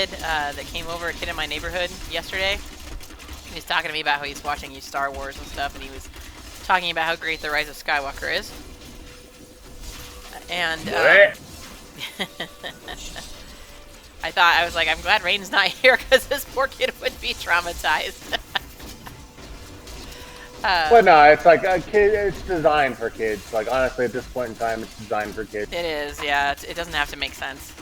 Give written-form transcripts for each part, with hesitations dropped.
kid that came over, a kid in my neighborhood yesterday. He was talking to me about how he's watching Star Wars and stuff, and he was talking about how great The Rise of Skywalker is. And I was like, I'm glad Raynn's not here because this poor kid would be traumatized. But no, it's like a kid. It's designed for kids. Like honestly, at this point in time, it's designed for kids. It is, yeah. It doesn't have to make sense.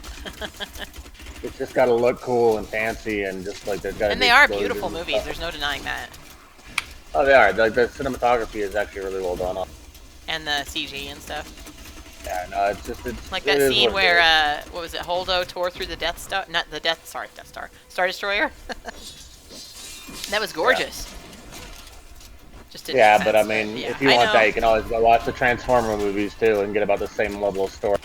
It's just got to look cool and fancy, and just like there's got to. And they are beautiful movies. There's no denying that. Oh, they are. Like the cinematography is actually really well done. And the CG and stuff. Yeah, no, it's just like that scene where what was it? Holdo tore through the Death Star, not the Death Star, Star Destroyer. That was gorgeous. Yeah. Just didn't make sense, but I mean, yeah. if you want that, you can always go watch the Transformer movies too and get about the same level of story.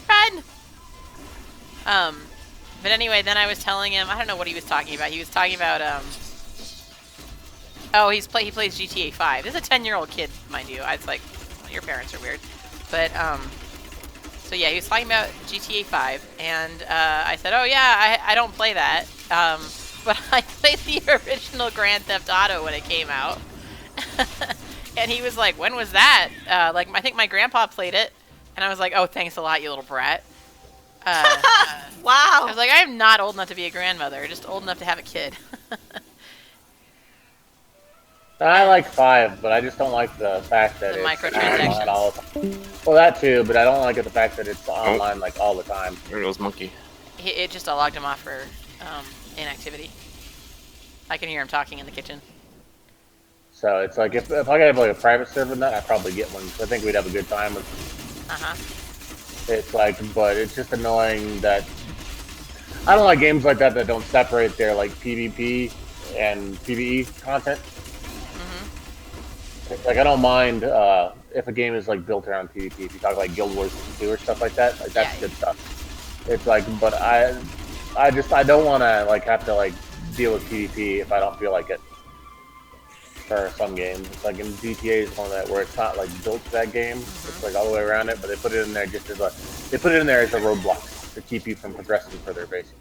Run! But anyway, then I was telling him, I don't know what he was talking about. He was talking about oh, he plays GTA 5. This is a 10-year-old kid, mind you. I was like, well, your parents are weird. But so yeah, he was talking about GTA 5, and I said, oh yeah, I don't play that. But I played the original Grand Theft Auto when it came out. And he was like, when was that? Like, I think my grandpa played it. And I was like, oh, thanks a lot, you little brat. Wow. I was like, I'm not old enough to be a grandmother, just old enough to have a kid. I like 5, but I just don't like the fact that the it's microtransactions. online all the time. Well, that too, but I don't like the fact that it's online like all the time. There goes Monkey. It just logged him off for inactivity. I can hear him talking in the kitchen. So it's like if I could have like a private server in that, I'd probably get one. I think we'd have a good time with. It's like, but it's just annoying that I don't like games like that don't separate their like PvP and PvE content. Like I don't mind if a game is like built around PvP. If you talk like Guild Wars 2 or stuff like that, like that's good stuff. It's like, but I don't want to like have to like deal with PvP if I don't feel like it. For some games, it's like in GTA is one of that where it's not like built to that game. It's like all the way around it, but they put it in there just as a roadblock to keep you from progressing further. Basically,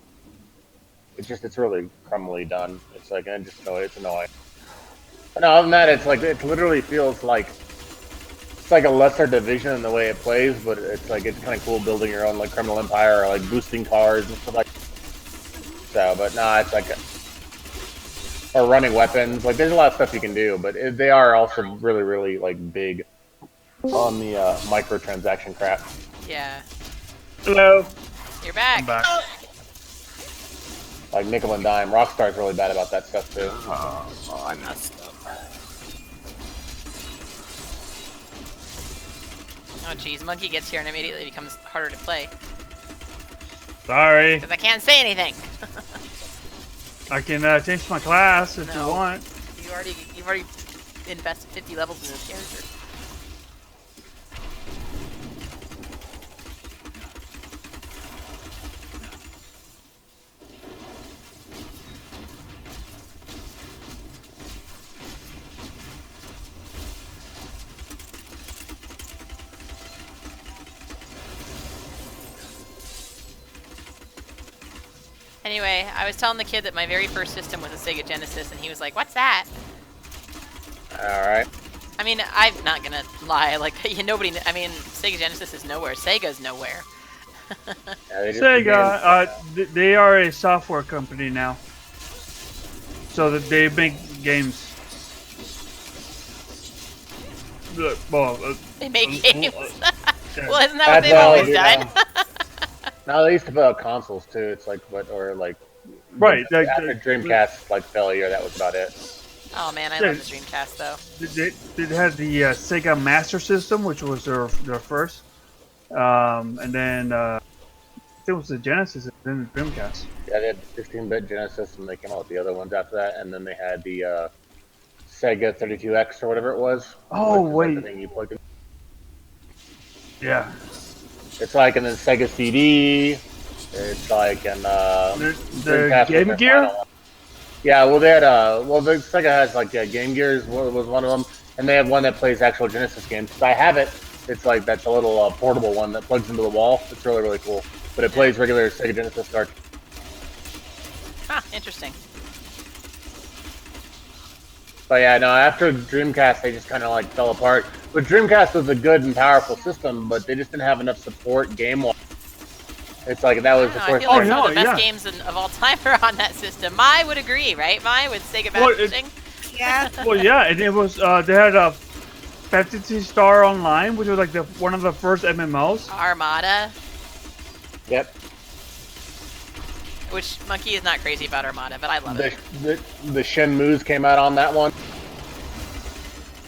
it's really crumbly done. It's like it's annoying. But no, other than that, it's like it literally feels like it's like a lesser division in the way it plays, but it's like it's kind of cool building your own like criminal empire or like boosting cars and stuff like. So, but nah, it's like. Or running weapons, like there's a lot of stuff you can do, but they are also really, really like big on the microtransaction crap. Yeah. Hello. You're back. I'm back. Like nickel and dime. Rockstar's really bad about that stuff too. Oh, I messed up. Oh jeez, Monkey gets here and immediately becomes harder to play. Sorry. Because I can't say anything. I can change my class if you want. You've already invested 50 levels in this character. Anyway, I was telling the kid that my very first system was a Sega Genesis, and he was like, "What's that?" Alright. I mean, I'm not gonna lie, like, nobody, I mean, Sega Genesis is nowhere. Sega's nowhere. Yeah, Sega, they are a software company now. So that they make games. Well, they make games. Well, isn't that what they've always done? No, they used to put out consoles too. It's like right. After Dreamcast like failure, that was about it. Oh man, I love the Dreamcast though. They had the Sega Master System, which was their first, and then it was the Genesis and then the Dreamcast. Yeah, they had 16-bit Genesis, and they came out with the other ones after that, and then they had the Sega 32X or whatever it was. Oh wait. The thing you plugged in. Yeah. It's like in the Sega CD. It's like in the Game Gear. Yeah, well they had the Sega has like Game Gear was one of them, and they have one that plays actual Genesis games. So I have it. It's like that's a little portable one that plugs into the wall. It's really cool. but it plays regular Sega Genesis cards. Huh, interesting. But yeah, no, after Dreamcast, they just kind of like fell apart. But Dreamcast was a good and powerful system, but they just didn't have enough support game-wise. It's like that was the I first. feel like some of the best games of all time are on that system. Mai would agree, right? Mai with Sega Bashing? Yeah. Well, yeah, and it was they had a Fantasy Star Online, which was like one of the first MMOs. Armada. Yep. Which Monkey is not crazy about Armada, but I love it. The Shenmues came out on that one.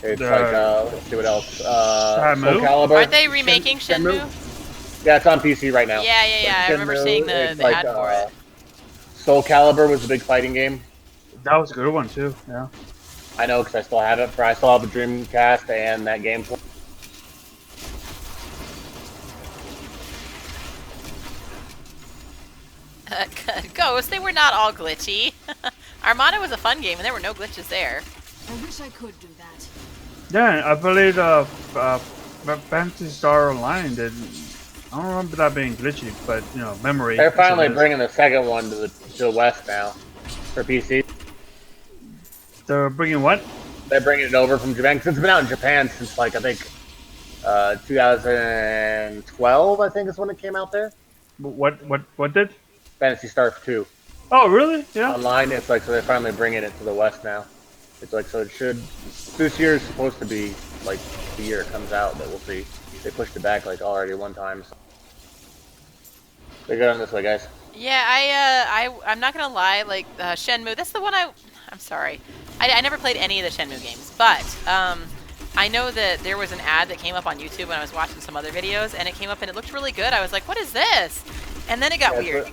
It's like let's see what else. Soul Calibur. Aren't they remaking Shenmue? Yeah, it's on PC right now. Yeah. I remember seeing the ad for it. Soul Calibur was a big fighting game. That was a good one too. Yeah. I know because I still have it. I still have the Dreamcast and that game. Ghost, they were not all glitchy. Armada was a fun game, and there were no glitches there. I wish I could do that. Yeah, I played Fantasy Star Online. I don't remember that being glitchy, but you know, memory. They're finally bringing the second one to the West now for PC. They're bringing what? They're bringing it over from Japan because it's been out in Japan since like I think 2012. I think is when it came out there. What did? Fantasy Star 2. Oh, really? Yeah. Online, it's like so they're finally bringing it to the West now. It's like so it should. This year is supposed to be like the year it comes out, but we'll see. They pushed it back like already one time. So. They're good on this way, guys. Yeah, I'm not gonna lie. Like Shenmue, that's the one I'm sorry. I never played any of the Shenmue games, but I know that there was an ad that came up on YouTube when I was watching some other videos, and it came up and it looked really good. I was like, what is this? And then it got weird.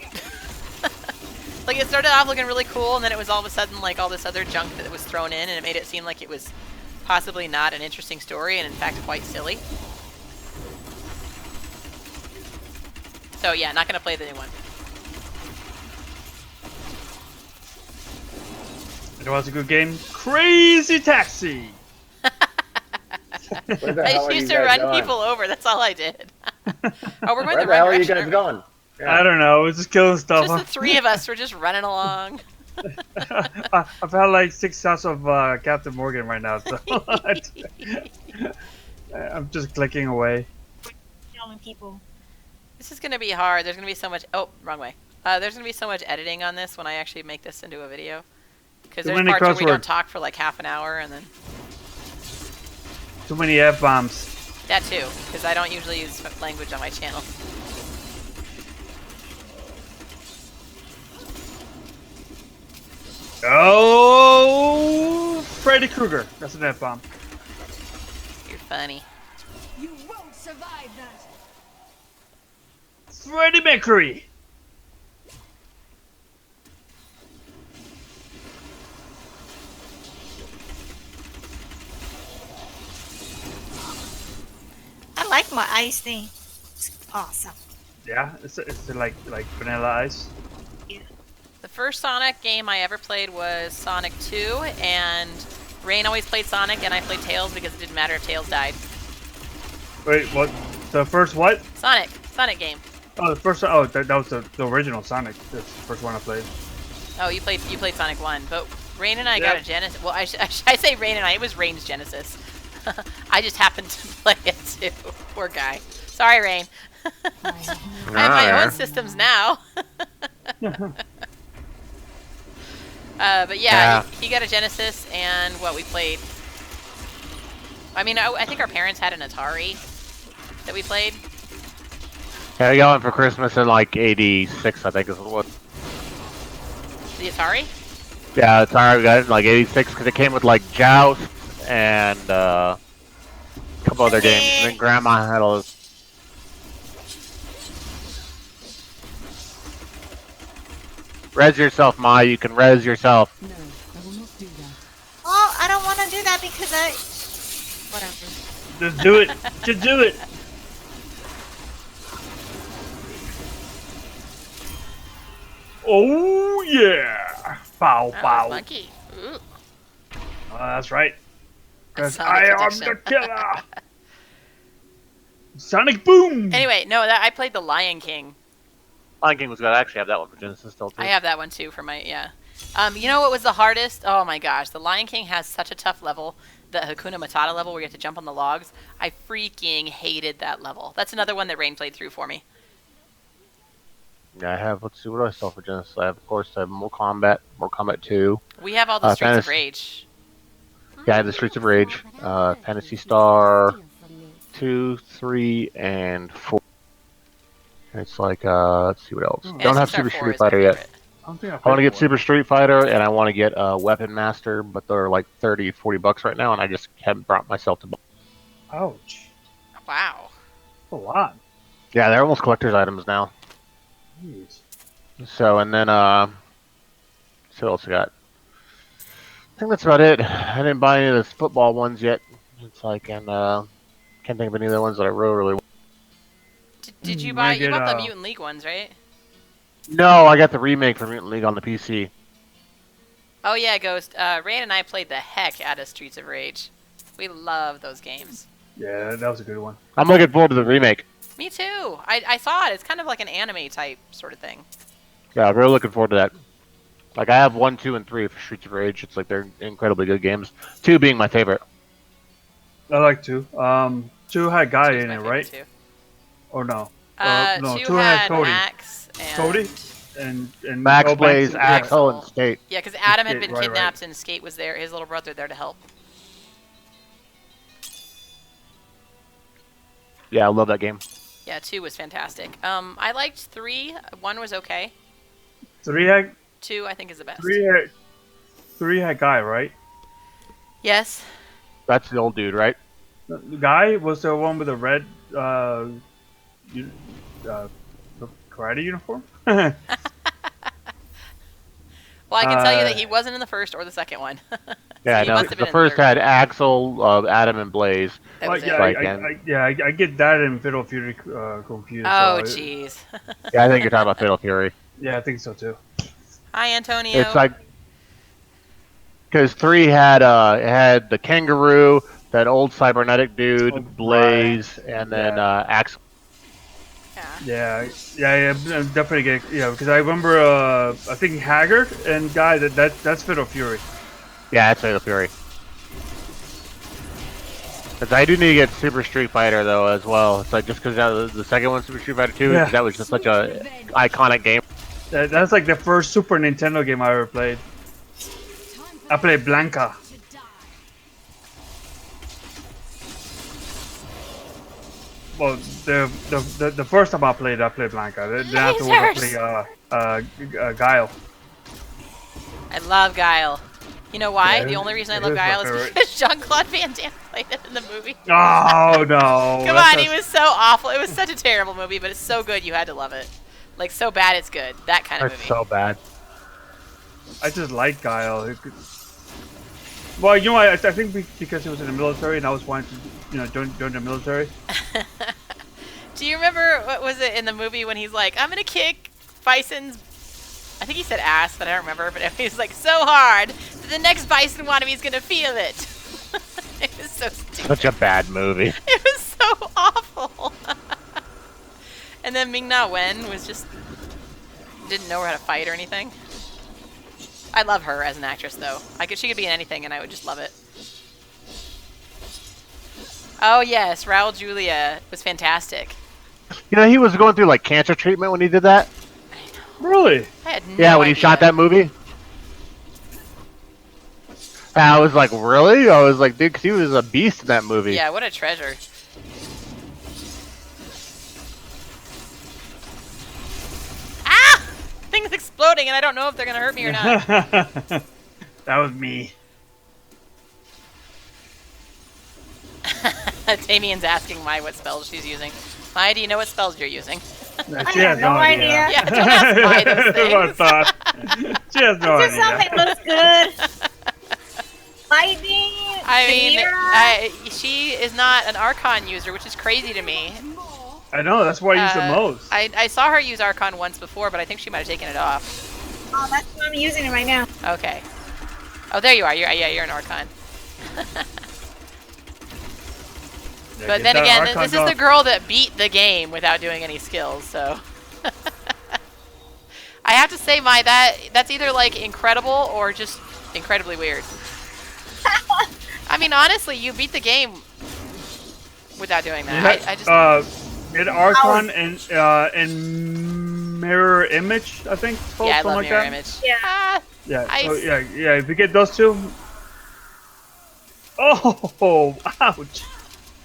Like, it started off looking really cool, and then it was all of a sudden, like, all this other junk that was thrown in, and it made it seem like it was possibly not an interesting story, and in fact, quite silly. So, yeah, not gonna play the new one. It was a good game. Crazy Taxi! Where the I hell just are used you to guys run going? people over, that's all I did. Oh, we're going Where the the hell right are you direction, guys aren't we? going? Yeah. I don't know. We're just killing stuff. Just the three of us were just running along. I've had like 6 shots of Captain Morgan right now, so I'm just clicking away. Killing people. This is gonna be hard. There's gonna be so much. Oh, wrong way. There's gonna be so much editing on this when I actually make this into a video. Because there's parts where we don't talk for like half an hour, and then too many F-bombs. that too. Because I don't usually use language on my channel. Oh, Freddy Krueger. That's an F-bomb. You're funny. You won't survive that. Freddie Mercury. I like my ice thing. It's awesome. Yeah, it's like Vanilla Ice. The first Sonic game I ever played was Sonic 2, and Raynn always played Sonic, and I played Tails because it didn't matter if Tails died. Wait, what? The first what? Sonic game. Oh, the first. Oh, that was the original Sonic. That's the first one I played. Oh, you played Sonic 1, but Raynn and I got a Genesis. Well, I say Raynn and I. It was Raynn's Genesis. I just happened to play it too. Poor guy. Sorry, Raynn. I have my own systems now. But yeah, he got a Genesis, and what we played. I mean, I think our parents had an Atari that we played. Yeah, I got one for Christmas in like '86, I think is what. The Atari? Yeah, Atari we got it in like '86 because it came with like Joust and a couple other games. And then Grandma had all those. Res yourself, Mai. You can res yourself. No, I will not do that. Oh, I don't want to do that because whatever. Just do it. Just do it. Oh yeah! Bow Oh, bow. monkey. Ooh. That's right. Because Sonic I am addiction. the killer. Sonic Boom. Anyway, no, I played the Lion King Lion King was good. I actually have that one for Genesis still too. I have that one too for my You know what was the hardest? Oh my gosh, the Lion King has such a tough level, the Hakuna Matata level where you have to jump on the logs. I freaking hated that level. That's another one that Raynn played through for me. Yeah, I have. Let's see, what do I still have for Genesis? I have, of course, I have Mortal Kombat 2. We have all the Streets of Fantasy. Rage. Yeah, I have the Streets of Rage, Fantasy Star 2, 3, and 4. It's like, let's see what else. Oh. Don't have Fantasy Star Super 4 Street is my Fighter yet. favorite. I don't think I want to get played Super Street Fighter, and I want to get Weapon Master, but they're like 30, 40 bucks right now, and I just haven't brought myself to buy. one. Ouch. Wow. That's a lot. Yeah, they're almost collector's items now. Jeez. So, and then, so what else I got? I think that's about it. I didn't buy any of those football ones yet. It's like, and, can't think of any other ones that I really want. Did you Mm, buy? I You get, bought the Mutant League ones, right? No, I got the remake for Mutant League on the PC. Oh yeah, Ghost. Raynn and I played the heck out of Streets of Rage. We love those games. Yeah, that was a good one. I'm looking forward to the remake. Me too. I saw it. It's kind of like an anime type sort of thing. Yeah, I'm really looking forward to that. Like, I have 1, 2, and 3 for Streets of Rage. It's like they're incredibly good games. 2 being my favorite. I like 2. 2 had Guy Two's in my it, favorite right? too. Or no? No, 2 2 had had Cody. Max and... Cody? And Max, oh, Blaze, yeah. Axel, and Skate. Yeah, because Adam had Skate, been right, kidnapped and Skate was there, his little brother there to help. Yeah, I love that game. Yeah, 2 was fantastic. I liked 3. 1 was okay. 3 had 2, I think, is the best. 3 had Guy, right? Yes. That's the old dude, right? The Guy was the one with the red karate uniform. Well, I can tell you that he wasn't in the first or the second one. Yeah, he no. must have been The in first third. had Axel, Adam, and Blaze. That was yeah, it. Like, I get that and Fatal Fury confused. Oh, so jeez. Yeah, I think you're talking about Fatal Fury. yeah, I think so too. Hi, Antonio. It's like, because 3 had it had the kangaroo, that old cybernetic dude, Oh, Blaze, and then Yeah. Axel. Yeah. Yeah, I'm definitely get because I remember I think Haggard and Guy that's Fatal Fury. Yeah, that's Fatal Fury. Because I do need to get Super Street Fighter though as well. It's like just because the second one, Super Street Fighter 2, Yeah. that was just such a iconic game. That's like the first Super Nintendo game I ever played. I played Blanca. Well, the first time I played Blanca. Then afterwards I played Guile. I love Guile. You know why? Yeah, The only reason I it love is my Guile is favorite. because Jean-Claude Van Damme played it in the movie. Oh no! Come on, he was so awful. It was such a terrible movie, but it's so good you had to love it. Like, so bad it's good. That kind of That's movie. so bad. I just like Guile. Well, you know, I think because he was in the military and I was wanting to, join the military. Do you remember, what was it in the movie when he's like, I'm gonna kick Bison's, I think he said ass, but I don't remember, but he's like, so hard that the next Bison wannabe's gonna feel it. It was so stupid. Such a bad movie. It was so awful. And then Ming-Na Wen was just, didn't know how to fight or anything. I love her as an actress, though. She could be in anything, and I would just love it. Oh yes, Raul Julia was fantastic. You know, he was going through like cancer treatment when he did that. Really? I had no Yeah, when he idea. shot that movie. I was like, really? I was like, dude, 'cause he was a beast in that movie. Yeah, what a treasure. Ah! Things exploding, and I don't know if they're gonna hurt me or not. That was me. Damien's asking Mai what spells she's using. Mai, do you know what spells you're using? She has no idea. Yeah, don't ask Mai those That's what I things. thought. She has no Just something idea. looks good. Lightning. I mean, Samira. she is not an Archon user, which is crazy to me. I know, that's why I use the most. I saw her use Archon once before, but I think she might have taken it off. Oh, that's what I'm using it right now. Okay. Oh, there you are. You're an Archon. Yeah, But get then that again, Archon this is going. the girl that beat the game without doing any skills, so. I have to say, that's either like incredible or just incredibly weird. I mean, honestly, you beat the game without doing that. I just It Archon and Mirror Image, I think. It's called, yeah, I something love like Mirror that. Image. Yeah. Ah, Yeah, so, yeah. If you get those two. Oh, ouch!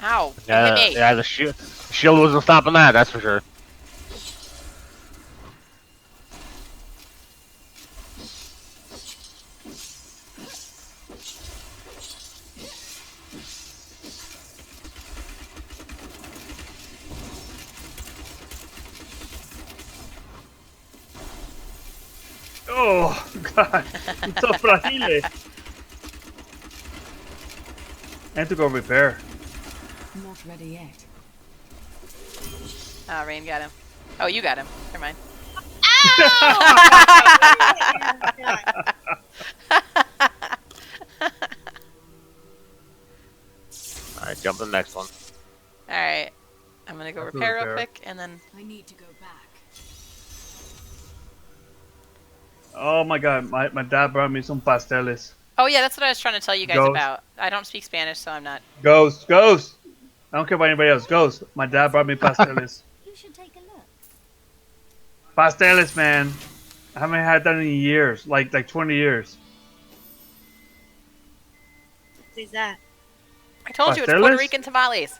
ow! It Yeah, hit me. yeah. The shield wasn't stopping that. That's for sure. Oh God, I'm so fragile. I have to go repair. Not ready yet. Oh, Raynn got him. Oh, you got him. Never mind. All right, jump to the next one. All right, I'm gonna go I'll go repair real repair. quick, and then I need to go back. Oh my God, my dad brought me some pasteles. oh yeah, that's what I was trying to tell you guys Ghost. about. I don't speak Spanish, so I'm not. Ghost. I don't care about anybody else. Ghost. My dad brought me pasteles. You should take a look. Pasteles, man. I haven't had that in years, like 20 years. What's that? I told you it's Pasteles? Puerto Rican tamales.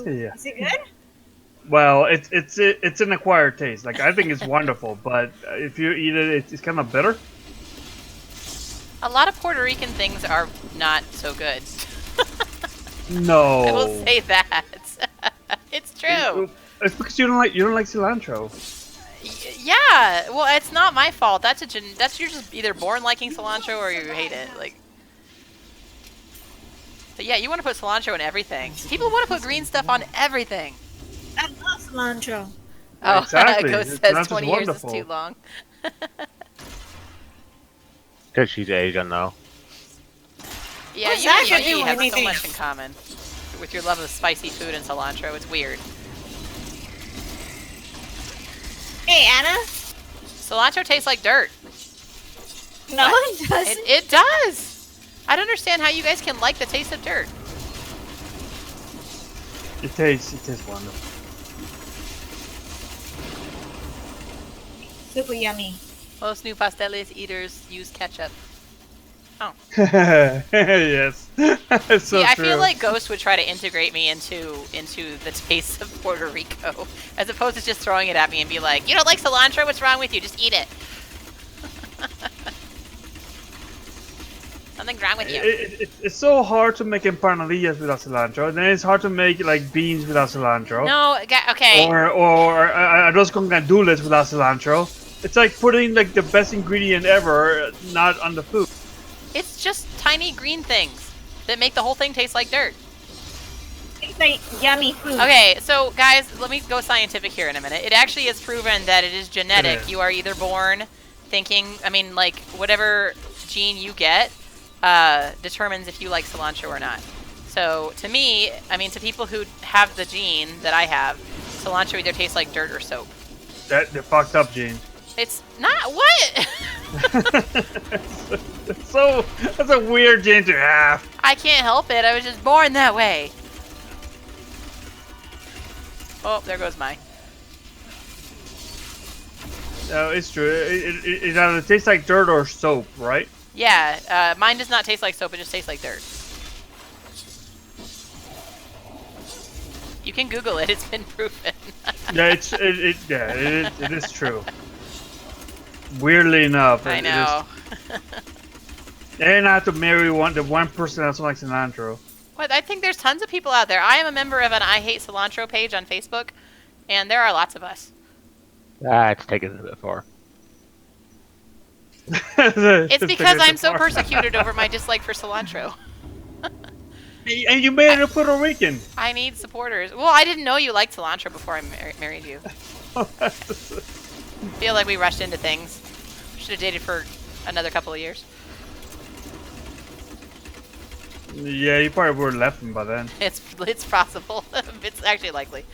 Yeah. Is it good? Well, it's an acquired taste. Like I think it's wonderful, but if you eat it, it's kind of bitter. A lot of Puerto Rican things are not so good. No. I will say that. It's true. It's because you don't like cilantro. Yeah. Well, it's not my fault. That's you're just either born liking cilantro or you hate it. Like. But yeah, you want to put cilantro in everything. People want to put green stuff on everything. I love cilantro. Oh, Exactly. Ghost Cilantro's says 20 years wonderful. is too long. Because she's Asian, though. Yeah, What's you that and got to do Mikey with have so anything? much in common. With your love of spicy food and cilantro, it's weird. Hey, Anna. Cilantro tastes like dirt. No, it doesn't. It does! I don't understand how you guys can like the taste of dirt. It tastes wonderful. Super yummy. Most new pasteles eaters use ketchup. Yes. It's so See, I true. feel like Ghost would try to integrate me into the taste of Puerto Rico, as opposed to just throwing it at me and be like, "You don't like cilantro? What's wrong with you? Just eat it." Something's wrong with you. It's so hard to make empanadillas without cilantro. Then it's hard to make like beans without cilantro. No, okay. Or arroz con gandules without cilantro. It's like putting like the best ingredient ever not on the food. It's just tiny green things that make the whole thing taste like dirt. It's like yummy food. Okay, so guys, let me go scientific here in a minute. It actually is proven that it is genetic. It is. You are either born thinking, I mean, like, whatever gene you get determines if you like cilantro or not. So, to me, I mean, to people who have the gene that I have, cilantro either tastes like dirt or soap. They're fucked up, Gene. It's not, what? That's a weird gene to have. I can't help it, I was just born that way. Oh, there goes my. No, it's true. It either tastes like dirt or soap, right? Yeah, mine does not taste like soap, it just tastes like dirt. You can Google it, it's been proven. Yeah, it is true. Weirdly enough, I know. And I have to marry the one person that doesn't like cilantro. What? I think there's tons of people out there. I am a member of an I Hate Cilantro page on Facebook, and there are lots of us. It's taken a bit far. It's because I'm so persecuted over my dislike for cilantro. And you made it a Puerto Rican. I need supporters. Well, I didn't know you liked cilantro before I married you. Feel like we rushed into things. Should have dated for another couple of years. Yeah, you probably would have left him by then. It's possible. It's actually likely.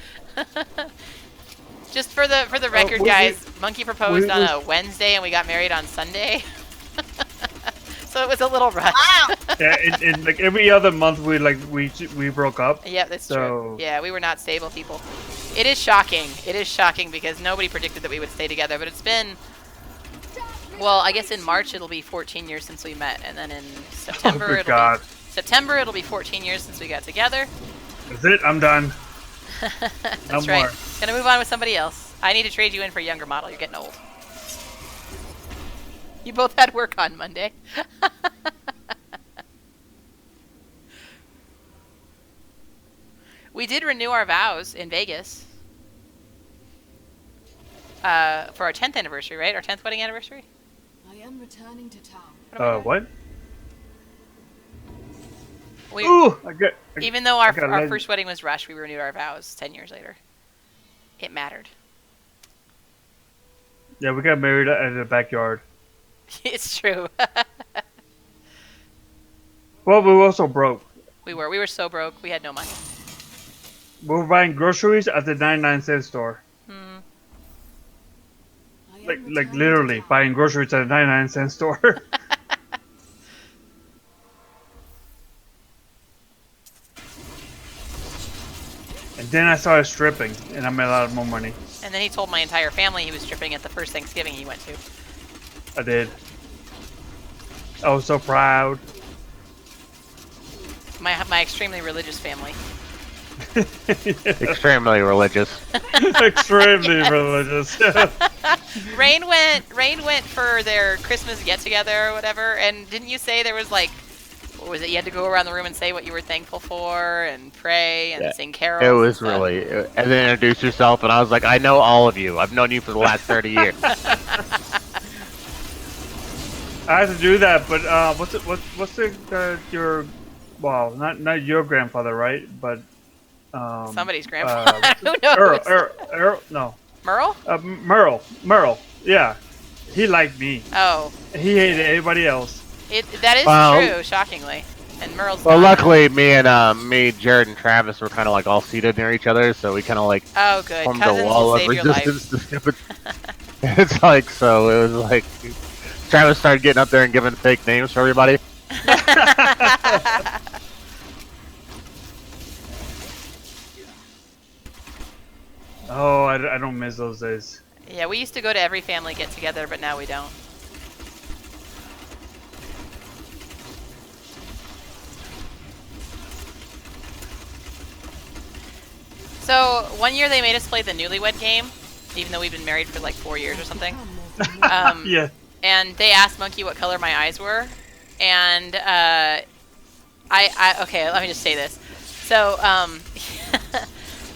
Just for the record, we- guys, Monkey proposed we- on a Wednesday and we got married on Sunday. So it was a little rushed. Wow. Yeah, in like every other month we broke up. Yeah, that's So- true. Yeah, we were not stable people. It is shocking. It is shocking because nobody predicted that we would stay together, but it's been, well, I guess in March it'll be 14 years since we met, and then in September good God. it'll be 14 years since we got together. That's it. I'm done. That's No right. more. Gonna move on with somebody else. I need to trade you in for a younger model. You're getting old. You both had work on Monday. We did renew our vows in Vegas. For our 10th anniversary, right? Our 10th wedding anniversary? I am returning to town. What? We, Ooh! even though our got first wedding was rushed, we renewed our vows 10 years later. It mattered. Yeah, we got married in the backyard. It's true. Well, we were also broke. We were so broke. We had no money. We were buying groceries at the 99-cent store. I am Like returning literally to town. buying groceries at a 99-cent store. And then I started stripping, and I made a lot more money. And then he told my entire family he was stripping at the first Thanksgiving he went to. I did. I was so proud. My extremely religious family. Extremely religious. Extremely religious. Raynn went for their Christmas get together or whatever, and didn't you say there was like, what was it? You had to go around the room and say what you were thankful for and pray and Yeah. sing carols. It was and stuff. really, and then introduce yourself, and I was like, I know all of you. I've known you for the last 30 years. I had to do that, but what's your, well, not your grandfather, right? But Somebody's grandpa. Who knows? Earl, no, Merle? Merle, yeah, he liked me. Oh, He hated everybody else. that is Well- true, shockingly. And Merle's Well, not. luckily, me, Jared, and Travis were kind of like all seated near each other, so we kind of like Oh, good. formed Cousins a wall will of save your life. resistance to stupid. It's like, so it was like, Travis started getting up there and giving fake names for everybody. Oh, I don't miss those days. Yeah, we used to go to every family get together, but now we don't. So, one year they made us play the Newlywed Game, even though we've been married for like 4 years or something. Yeah. And they asked Monkey what color my eyes were, and okay, let me just say this. So,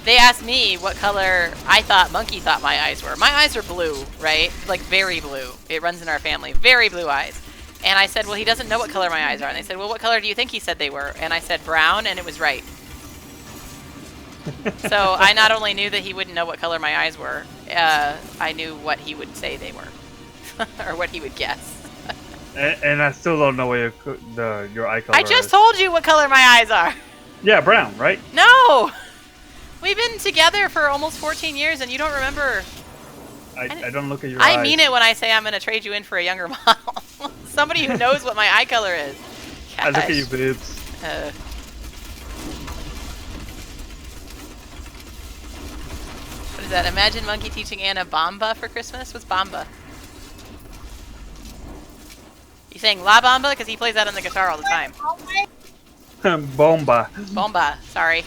they asked me what color I thought Monkey thought my eyes were. My eyes are blue, right? Like very blue. It runs in our family. Very blue eyes. And I said, well, he doesn't know what color my eyes are. And they said, well, what color do you think he said they were? And I said brown, and it was right. So I not only knew that he wouldn't know what color my eyes were, I knew what he would say they were. Or what he would guess. And I still don't know what your eye color I just is. told you what color my eyes are. Yeah, brown, right? No! We've been together for almost 14 years and you don't remember. I don't look at your eyes. I mean it when I say I'm going to trade you in for a younger model. Somebody who knows what my eye color is. I look at Gosh. your boobs. What is that? Imagine Monkey teaching Anna Bamba for Christmas? What's Bamba? You saying La Bamba? Because he plays that on the guitar all the time. Bomba. Bomba. Sorry.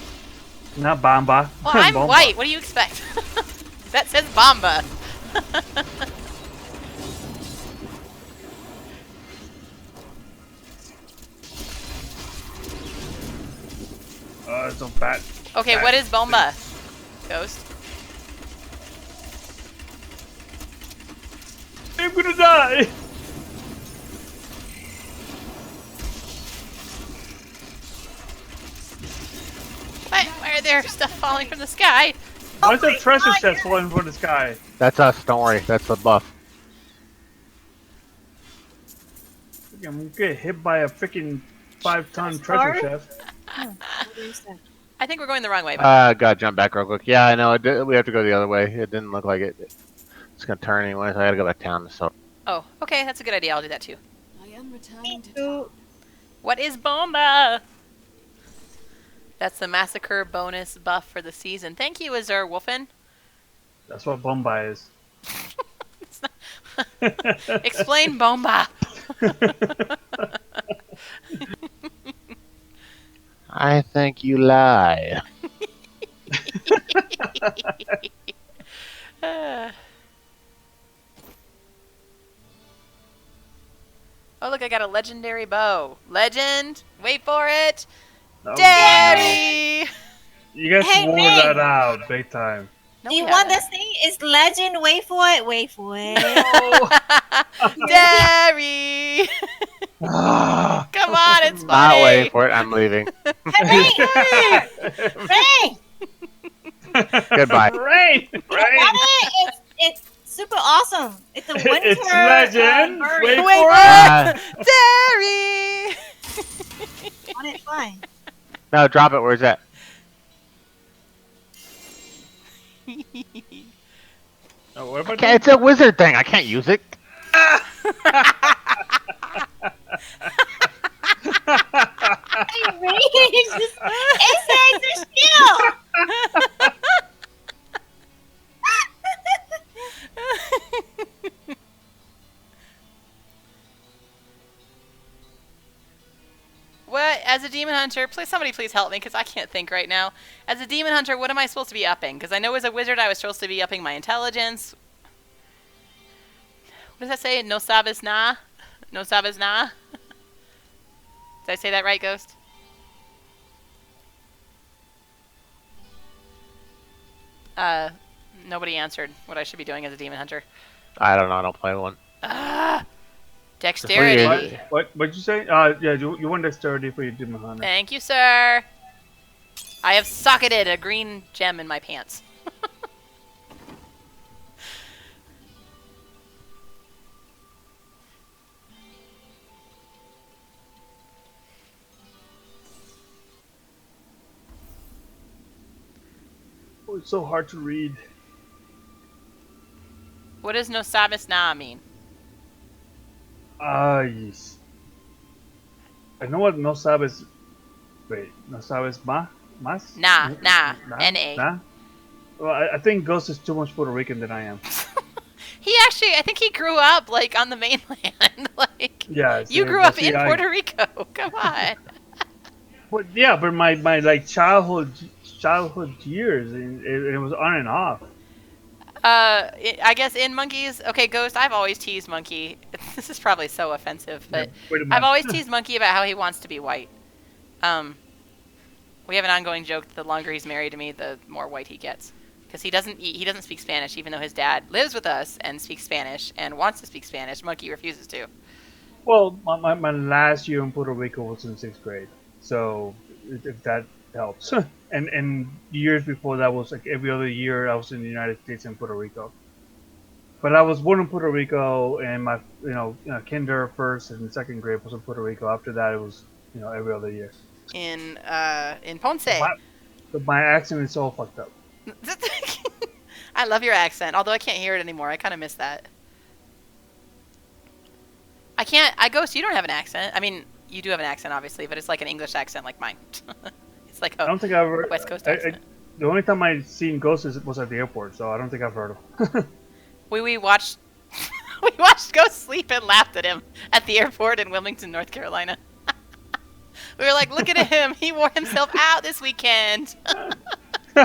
Not Bamba. Well, I'm Bomba. white. What do you expect? That says Bamba. It's so fat. Okay, fat. what is Bomba? Ghost? I'm gonna die. Why are there stuff falling from the sky? Why is there treasure chests falling from the sky? That's us. Don't worry. That's the buff. I'm gonna get hit by a freaking 5-ton treasure chest. What is that? I think we're going the wrong way. Gotta jump back real quick. Yeah, I know. We have to go the other way. It didn't look like it's gonna turn anyway, so I gotta go back down. So. Oh, okay, that's a good idea. I'll do that too. I am returning to town. What is Bomba? That's the massacre bonus buff for the season. Thank you, Azur Wolfen. That's what Bombay is. Explain Bomba. I think you lie. Oh, look, I got a legendary bow. Legend! Wait for it! Oh, Daddy! no. You guys Hey, wore Raynn. that out big time. No, Do you we want haven't. this thing? It's legend. Wait for it. Wait for it. Daddy! Ah. Come on, it's Not funny! waiting for it. I'm leaving. Hey, Raynn! Goodbye. Rain! You want it? It's super awesome. It's a winter. It's legend. bird. Wait Wait for for it. it! Daddy! Want it? Fine. No, drop it. Where's that? Oh, what about Okay, it's a wizard thing. I can't use it. Hey, Raynn! It's still. What? As a demon hunter, somebody please help me, because I can't think right now. As a demon hunter, what am I supposed to be upping? Because I know as a wizard I was supposed to be upping my intelligence. What does that say? No sabes na? No sabes na? Did I say that right, Ghost? Nobody answered what I should be doing as a demon hunter. I don't know. I don't play one. Dexterity. What'd you say? Yeah, you want dexterity for your demon hunter. Thank you, sir. I have socketed a green gem in my pants. Oh, it's so hard to read. What does no sabes na mean? Yes. I know what no sabes. Wait, no sabes mas? Nah, N-A. Nah? Well, I think Ghost is too much Puerto Rican than I am. He actually, I think he grew up, like, on the mainland. Like, Yeah. you grew up in Puerto Rico. Come on. But yeah, but my like childhood years, it was on and off. I guess in monkeys. Okay, Ghost. I've always teased Monkey. This is probably so offensive, but Wait a minute. I've always teased Monkey about how he wants to be white. We have an ongoing joke that the longer he's married to me, the more white he gets, because he doesn't speak Spanish, even though his dad lives with us and speaks Spanish and wants to speak Spanish. Monkey refuses to. Well, my last year in Puerto Rico was in 6th grade, so if that helps. and years before that was like every other year I was in the United States and Puerto Rico. But I was born in Puerto Rico, and my kinder, first and second grade was in Puerto Rico. After that, it was every other year. In Ponce. But my accent is all fucked up. I love your accent, although I can't hear it anymore. I kind of miss that. Ghost, you don't have an accent. I mean, you do have an accent, obviously, but it's like an English accent like mine. It's like I don't think I've ever. West Coast accent. The only time I seen Ghosts was at the airport, so I don't think I've heard of him. We watched we watched Ghost sleep and laughed at him at the airport in Wilmington, North Carolina. We were like, look at him. He wore himself out this weekend. he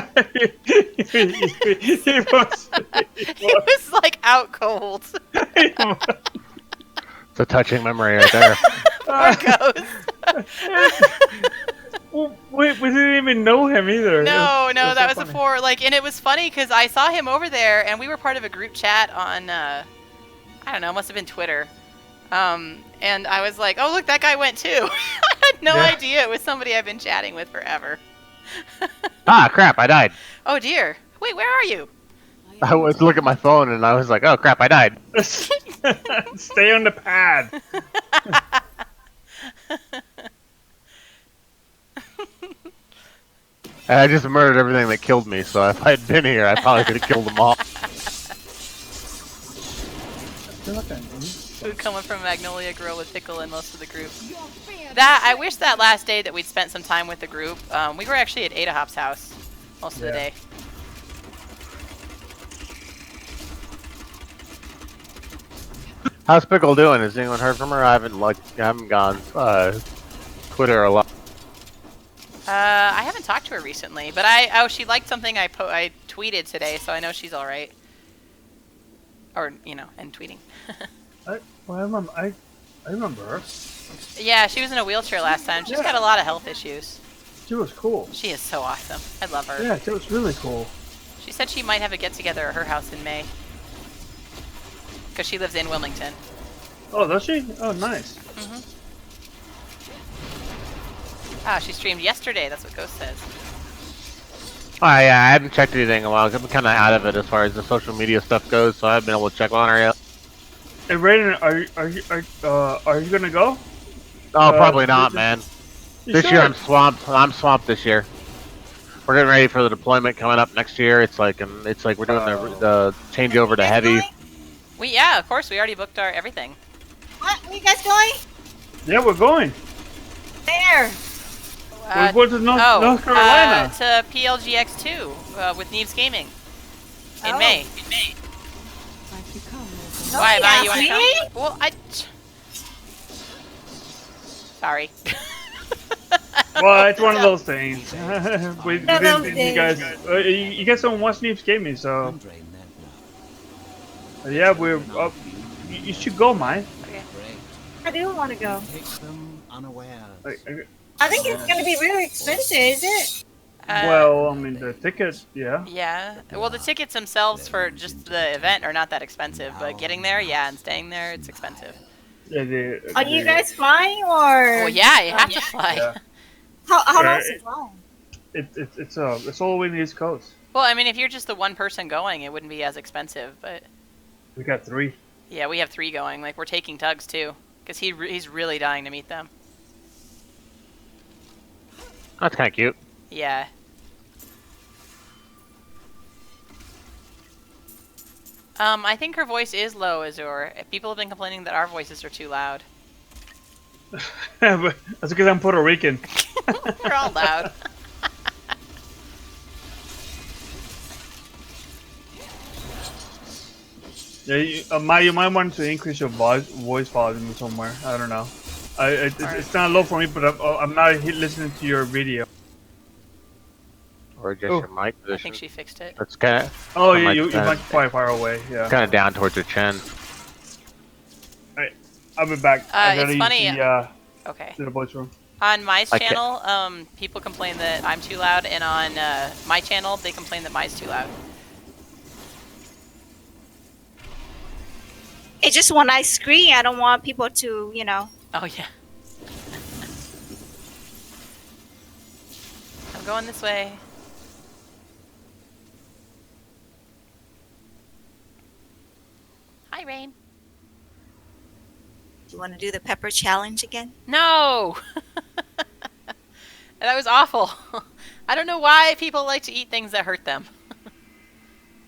was like out cold. It's a touching memory right there. Poor Ghost. Well, we didn't even know him either. No, It that was so before. Like, and it was funny because I saw him over there, and we were part of a group chat on, I don't know, it must have been Twitter. And I was like, oh look, that guy went too. I had no idea it was somebody I've been chatting with forever. Ah, crap! I died. Oh dear. Wait, where are you? I was looking at my phone and I was like, oh crap! I died. Stay on the pad. And I just murdered everything that killed me, so if I had been here, I probably could have killed them all. Food coming from Magnolia Grill with Pickle and most of the group. That I wish that last day that we'd spent some time with the group. We were actually at Ada Hop's house most of the day. How's Pickle doing? Has anyone heard from her? I haven't gone Twitter a lot. I haven't talked to her recently, but she liked something I tweeted today, so I know she's all right. Or and tweeting. I remember her. Yeah, she was in a wheelchair last time. She's got a lot of health issues. She was cool. She is so awesome. I love her. Yeah, she was really cool. She said she might have a get-together at her house in May. Because she lives in Wilmington. Oh, does she? Oh, nice. Ah, she streamed yesterday. That's what Ghost says. Oh yeah, I haven't checked anything in a while. 'Cause I'm kind of out of it as far as the social media stuff goes, so I haven't been able to check on her yet. Hey, Raynn, are you gonna go? Oh, probably not, man. This year sure? I'm swamped. I'm swamped this year. We're getting ready for the deployment coming up next year. It's like we're doing the changeover to heavy. Yeah, of course. We already booked our everything. What? Where you guys going? Yeah, we're going. There. We're going to North Carolina. To PLGX2 with Neves Gaming in May. Like you come, Why, yeah, you want to see? come? Well, Sorry. Well, it's one of those things. You guys don't watch Neves Gaming, so yeah, we're up. You should go, Mai. I do want to go. Takes them unaware. I think it's going to be really expensive, is it? Well, I mean, the tickets, yeah. Yeah. Well, the tickets themselves for just the event are not that expensive, but getting there, yeah, and staying there, it's expensive. Yeah, Are you guys flying or? Well, yeah, you have to fly. Yeah. How long is it flying? It's all the way in the East Coast. Well, I mean, if you're just the one person going, it wouldn't be as expensive, but We got 3. yeah, we have 3 going. Like, we're taking Tugs too, because he's really dying to meet them. That's kind of cute. Yeah. I think her voice is low, Azure. People have been complaining that our voices are too loud. But that's because I'm Puerto Rican. We're all loud. Yeah, you might want to increase your voice volume somewhere. I don't know. It's not low for me, but I'm not listening to your video. Or just your mic position. I think she fixed it. That's kind of. Oh, yeah, you might be quite far away. Yeah. Kind of down towards your chin. Alright, I'll be back. I gotta it's funny. use the, Okay. to the voice room. On Mai's I can't- channel, people complain that I'm too loud, and on my channel, they complain that Mai's too loud. It's just when I scream, I don't want people to, Oh, yeah. I'm going this way. Hi, Raynn. Do you want to do the pepper challenge again? No! That was awful. I don't know why people like to eat things that hurt them.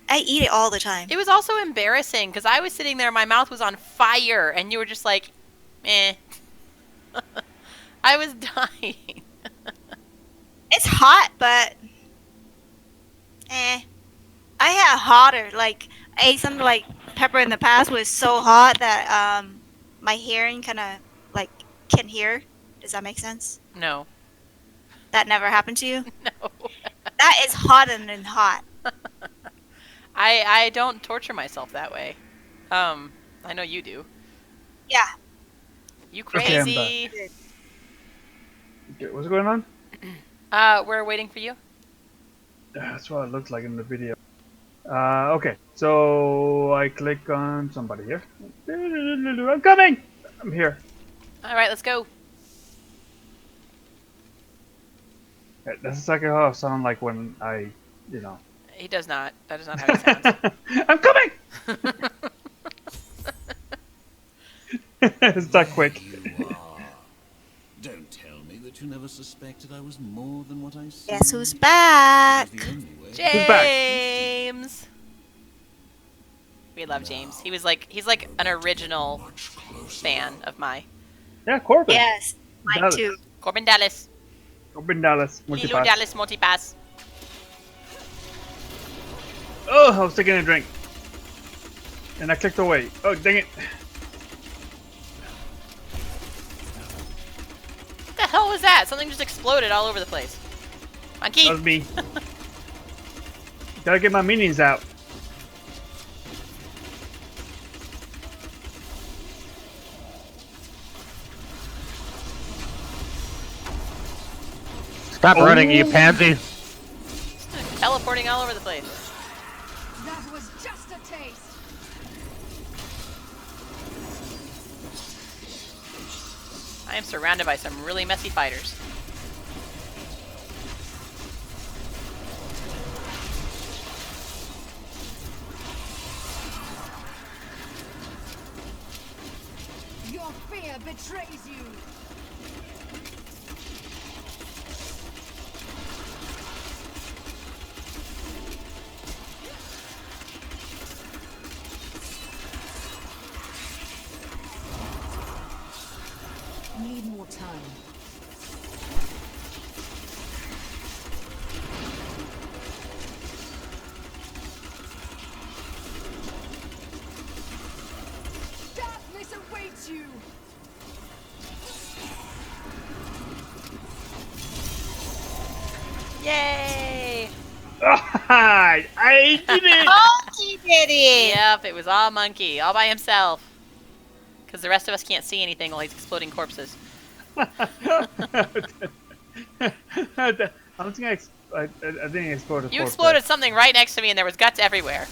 I eat it all the time. It was also embarrassing because I was sitting there, my mouth was on fire, and you were just like, eh. I was dying. It's hot, but I had hotter. Like I ate something like pepper in the past was so hot that my hearing kind of like can hear. Does that make sense? No. That never happened to you? No. That is hotter than hot. I don't torture myself that way. I know you do. Yeah. You Okay, I'm crazy. Okay, what's going on? We're waiting for you. That's what it looks like in the video. Okay, so I click on somebody here. I'm coming! I'm here. All right, let's go. Okay, that's exactly how I sound like when I, He does not. That is not how he sounds. I'm coming! It's that quick. Don't tell me that you never suspected I was more than what I seem. Guess who's back? The only way. James. We love James. He's like an original fan of my Yeah, Corbin. Yes, mine Dallas. too. Corbin Dallas. Corbin Dallas. Lilo Multipass. Dallas Multipass. Oh, I was taking a drink. And I clicked away. Oh, dang it. What the hell was that? Something just exploded all over the place. Monkey. That was me. Gotta get my minions out. Stop running, you pansy. Just teleporting all over the place. That was just a taste. I am surrounded by some really messy fighters. Your fear betrays you. Need more time. Darkness awaits you. Yay! I did it! Monkey did it! Yep, it was all Monkey, all by himself. Because the rest of us can't see anything while he's exploding corpses. I don't think I didn't explode. You exploded something right next to me and there was guts everywhere.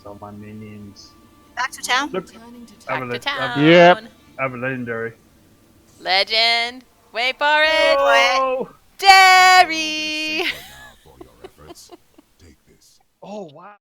So my minions. Back to town? Look, Returning to I have Back to a town. Yep. I have a legendary. Legend. Wait for it. Oh! Derry. Oh wow.